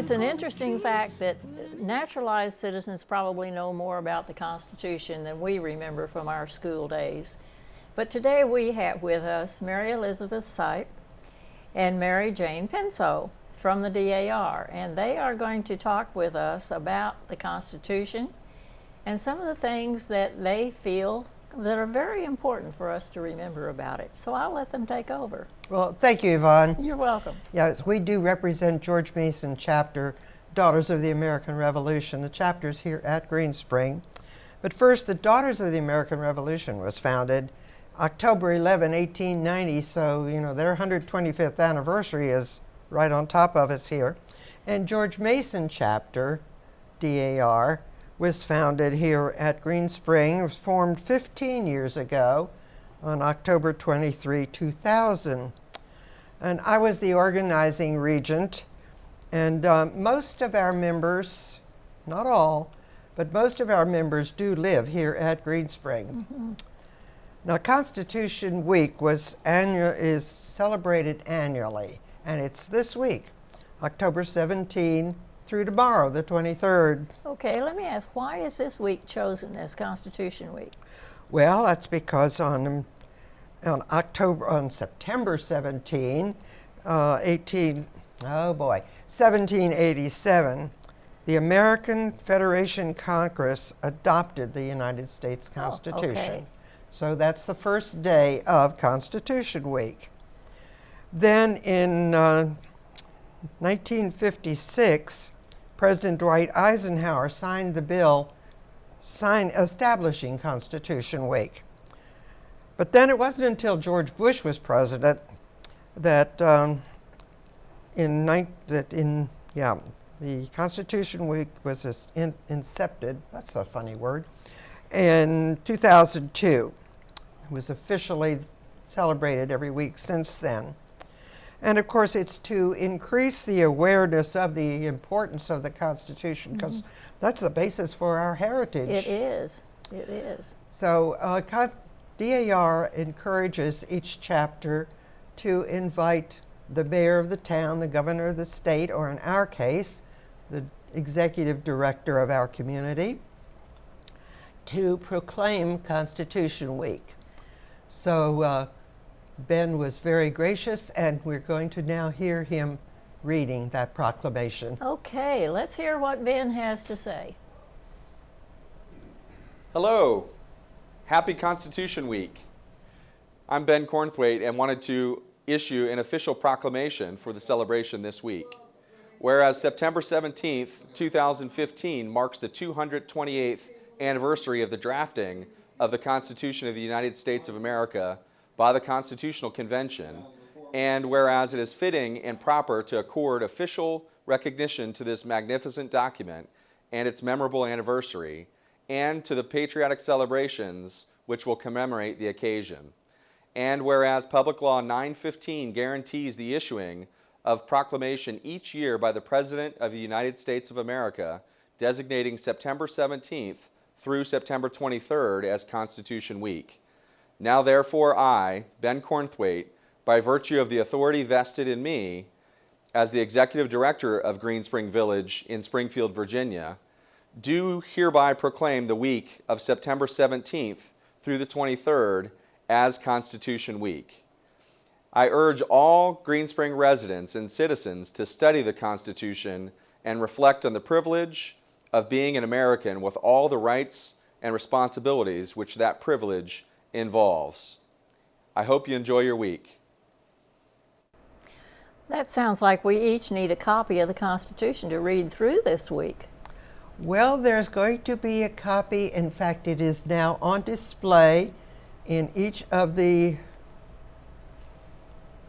It's an interesting fact that naturalized citizens probably know more about the Constitution than we remember from our school days. But today we have with us Mary Elizabeth Sipe and Mary Jane Penso from the DAR, and they are going to talk with us about the Constitution and some of the things that they feel that are very important for us to remember about it. So I'll let them take over. Well, thank you, Yvonne. You're welcome. Yes, we do represent George Mason chapter, Daughters of the American Revolution. The chapter's here at Green Spring. But first, the Daughters of the American Revolution was founded October 11, 1890, so, their 125th anniversary is right on top of us here. And George Mason chapter, DAR, was founded here at Green Spring. It was formed 15 years ago on October 23, 2000. And I was the organizing regent, and most of our members, not all, but most of our members do live here at Green Spring. Mm-hmm. Now, Constitution Week is celebrated annually, and it's this week, October 17 through tomorrow, the 23rd. Okay, let me ask, why is this week chosen as Constitution Week? Well, that's because on September 17, 1787, the American Federation Congress adopted the United States Constitution. Oh, okay. So that's the first day of Constitution Week. Then in 1956, President Dwight Eisenhower signed the bill establishing Constitution Week. But then it wasn't until George Bush was president that the Constitution Week was incepted, that's a funny word, in 2002. It was officially celebrated every week since then. And of course, it's to increase the awareness of the importance of the Constitution, because that's the basis for our heritage. It is. It is. So DAR encourages each chapter to invite the mayor of the town, the governor of the state, or in our case, the executive director of our community, to proclaim Constitution Week. So Ben was very gracious, and we're going to now hear him reading that proclamation. Okay, let's hear what Ben has to say. Hello, happy Constitution Week. I'm Ben Cornthwaite and wanted to issue an official proclamation for the celebration this week. Whereas September 17th, 2015 marks the 228th anniversary of the drafting of the Constitution of the United States of America by the Constitutional Convention, and whereas it is fitting and proper to accord official recognition to this magnificent document and its memorable anniversary, and to the patriotic celebrations which will commemorate the occasion. And whereas Public Law 915 guarantees the issuing of proclamation each year by the President of the United States of America, designating September 17th through September 23rd as Constitution Week. Now therefore I, Ben Cornthwaite, by virtue of the authority vested in me as the Executive Director of Green Spring Village in Springfield, Virginia, do hereby proclaim the week of September 17th through the 23rd as Constitution Week. I urge all Green Spring residents and citizens to study the Constitution and reflect on the privilege of being an American with all the rights and responsibilities which that privilege involves. I hope you enjoy your week. That sounds like we each need a copy of the Constitution to read through this week. Well, there's going to be a copy. In fact, it is now on display in each of the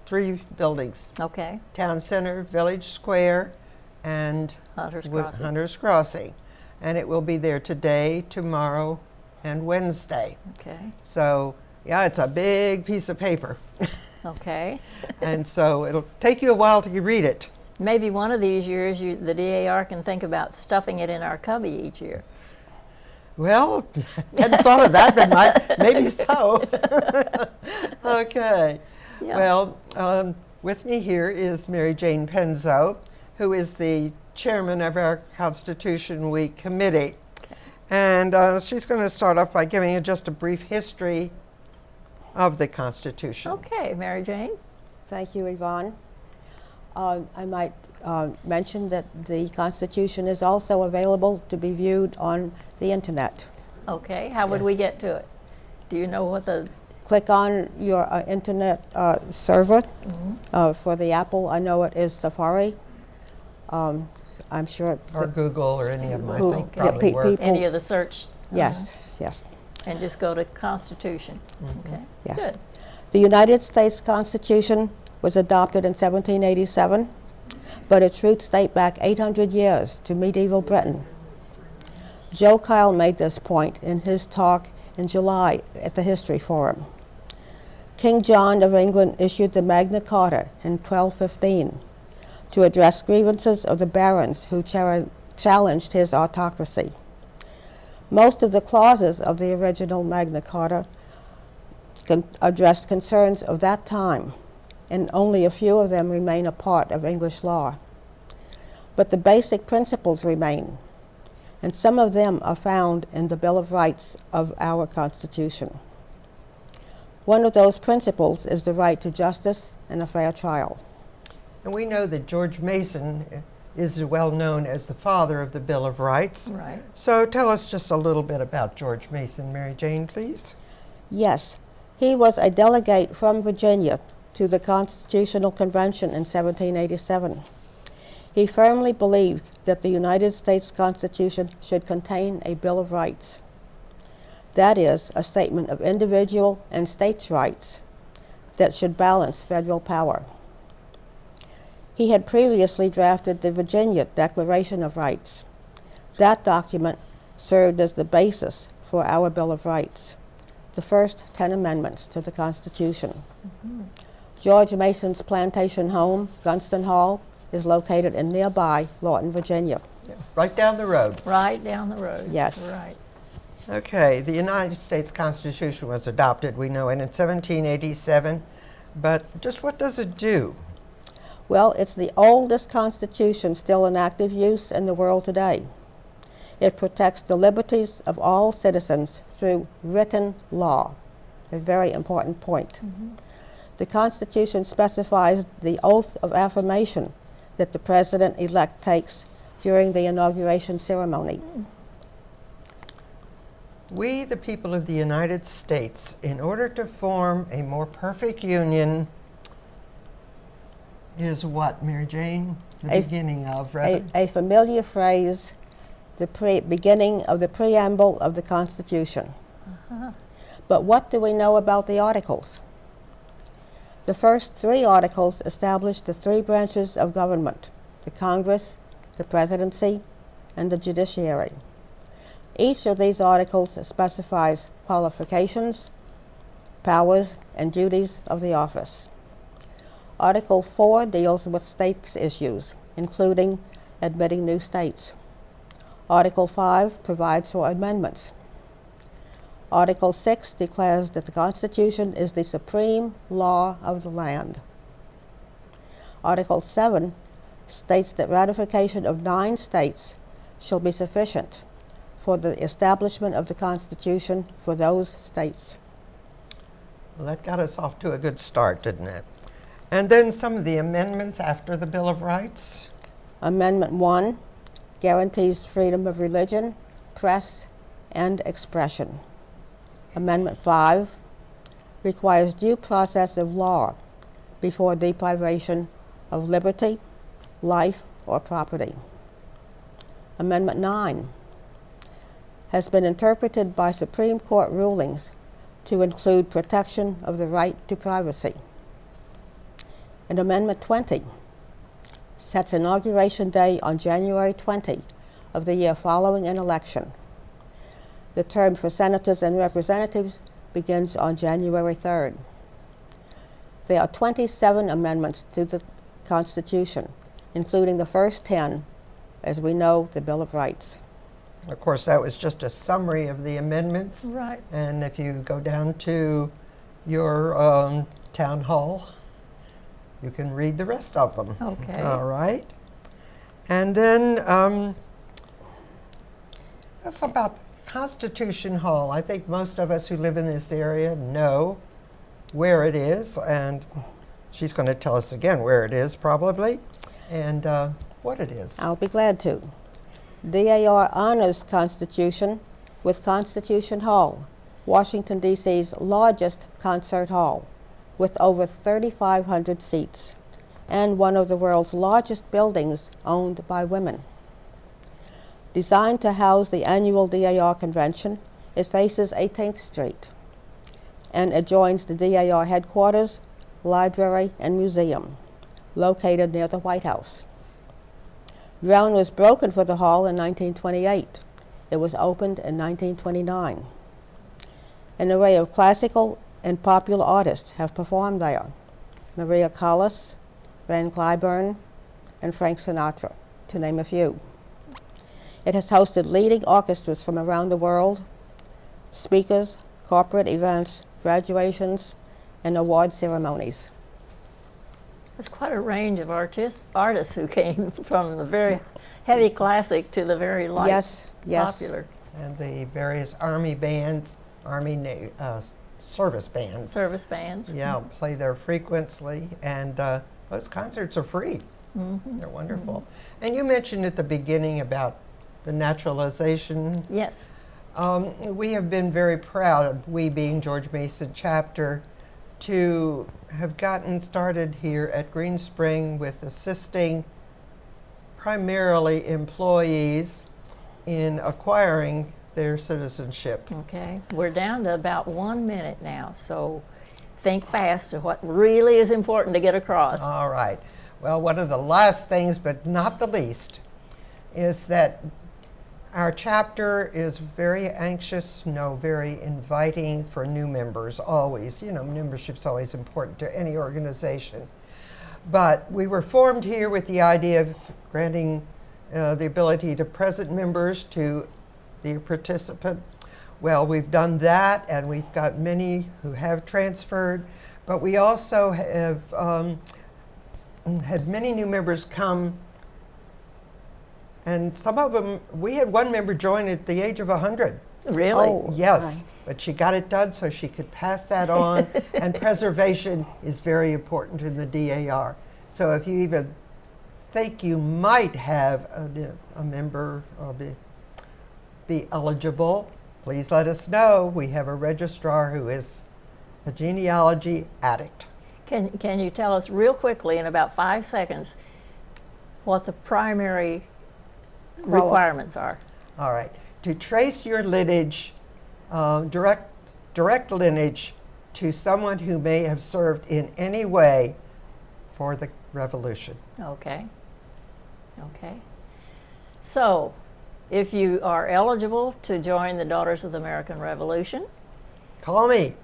3 buildings. Okay. Town Center, Village Square, and Hunter's Crossing. Hunter's Crossing. And it will be there today, tomorrow, and Wednesday. Okay. So, yeah, it's a big piece of paper. Okay. And so it'll take you a while to read it. Maybe one of these years the DAR can think about stuffing it in our cubby each year. Well, hadn't thought of that, but maybe so. Okay. Yeah. Well, with me here is Mary Jane Penso, who is the chairman of our Constitution Week committee. Okay. And she's going to start off by giving you just a brief history of the Constitution. Okay, Mary Jane. Thank you, Yvonne. I might mention that the Constitution is also available to be viewed on the internet. Okay, how would we get to it? Do you know what the... Click on your internet server for the Apple. I know it is Safari. I'm sure. Or Google or any of them, I Who- think, yeah, probably work. Any of the search? Yes, yes, And just go to Constitution. Okay, yes. good. The United States Constitution was adopted in 1787, but its roots date back 800 years to medieval Britain. Joe Kyle made this point in his talk in July at the History Forum. King John of England issued the Magna Carta in 1215 to address grievances of the barons who challenged his autocracy. Most of the clauses of the original Magna Carta addressed concerns of that time, and only a few of them remain a part of English law. But the basic principles remain, and some of them are found in the Bill of Rights of our Constitution. One of those principles is the right to justice and a fair trial. And we know that George Mason is well known as the father of the Bill of Rights. Right. So tell us just a little bit about George Mason, Mary Jane, please. Yes, he was a delegate from Virginia to the Constitutional Convention in 1787. He firmly believed that the United States Constitution should contain a Bill of Rights. That is, a statement of individual and states' rights that should balance federal power. He had previously drafted the Virginia Declaration of Rights. That document served as the basis for our Bill of Rights, the first 10 amendments to the Constitution. George Mason's plantation home, Gunston Hall, is located in nearby Lawton, Virginia. Yeah, right down the road. Right down the road. Yes. Right. Okay, the United States Constitution was adopted, we know it, in 1787, but just what does it do? Well, it's the oldest constitution still in active use in the world today. It protects the liberties of all citizens through written law, a very important point. The Constitution specifies the oath of affirmation that the president-elect takes during the inauguration ceremony. We, the people of the United States, in order to form a more perfect union, is what, Mary Jane? The beginning of, rather? A familiar phrase, the beginning of the preamble of the Constitution. But what do we know about the articles? The first 3 articles establish the 3 branches of government: the Congress, the presidency, and the judiciary. Each of these articles specifies qualifications, powers, and duties of the office. Article 4 deals with states issues, including admitting new states. Article 5 provides for amendments. Article 6 declares that the Constitution is the supreme law of the land. Article 7 states that ratification of 9 states shall be sufficient for the establishment of the Constitution for those states. Well, that got us off to a good start, didn't it? And then some of the amendments after the Bill of Rights. Amendment 1 guarantees freedom of religion, press, and expression. Amendment 5 requires due process of law before deprivation of liberty, life, or property. Amendment 9 has been interpreted by Supreme Court rulings to include protection of the right to privacy. And Amendment 20 sets inauguration day on January 20 of the year following an election. The term for senators and representatives begins on January 3rd. There are 27 amendments to the Constitution, including the first 10, as we know, the Bill of Rights. Of course, that was just a summary of the amendments. Right. And if you go down to your town hall, you can read the rest of them. Okay. All right. And then that's about Constitution Hall. I think most of us who live in this area know where it is, and she's going to tell us again where it is probably, and what it is. I'll be glad to. DAR honors Constitution with Constitution Hall, Washington, D.C.'s largest concert hall, with over 3,500 seats, and one of the world's largest buildings owned by women. Designed to house the annual DAR convention, it faces 18th Street and adjoins the DAR headquarters, library, and museum, located near the White House. Ground was broken for the hall in 1928. It was opened in 1929. An array of classical and popular artists have performed there. Maria Callas, Van Cliburn, and Frank Sinatra, to name a few. It has hosted leading orchestras from around the world, speakers, corporate events, graduations, and award ceremonies. There's quite a range of artists who came from the very heavy classic to the very light Yes. popular. And the various Army bands, service bands. Service bands. Yeah, play there frequently, and those concerts are free. Mm-hmm. They're wonderful. And you mentioned at the beginning about the naturalization. Yes. We have been very proud, we being George Mason chapter, to have gotten started here at Green Spring with assisting primarily employees in acquiring their citizenship. Okay. We're down to about 1 minute now, so think fast to what really is important to get across. All right. Well, one of the last things, but not the least, is that our chapter is very anxious, very inviting for new members, always. You know, membership's always important to any organization. But we were formed here with the idea of granting the ability to present members to be a participant. Well, we've done that, and we've got many who have transferred, but we also have had many new members come. And some of them, we had one member join at the age of 100. Really? Oh. Yes, Right. but she got it done so she could pass that on. And preservation is very important in the DAR. So if you even think you might have a member or be eligible, please let us know. We have a registrar who is a genealogy addict. Can you tell us real quickly in about 5 seconds what the primary requirements are? All right. To trace your lineage, direct lineage to someone who may have served in any way for the revolution. Okay. Okay. So, if you are eligible to join the Daughters of the American Revolution, Call me.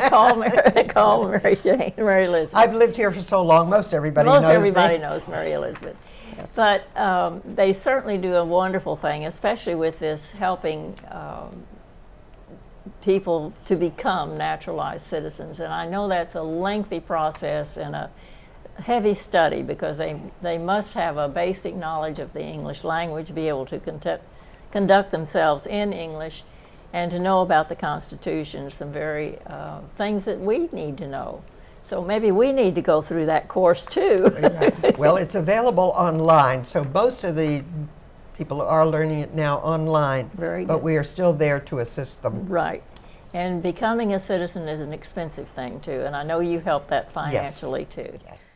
call Mary Jane, Mary Elizabeth. I've lived here for so long, most everybody knows me. knows Mary Elizabeth. But they certainly do a wonderful thing, especially with this helping people to become naturalized citizens. And I know that's a lengthy process and a heavy study because they must have a basic knowledge of the English language, be able to conduct themselves in English, and to know about the Constitution, some very things that we need to know. So maybe we need to go through that course too. Well, it's available online, so most of the people are learning it now online. Very But good. we are still there to assist them. Right. And becoming a citizen is an expensive thing too, and I know you help that financially too. Yes.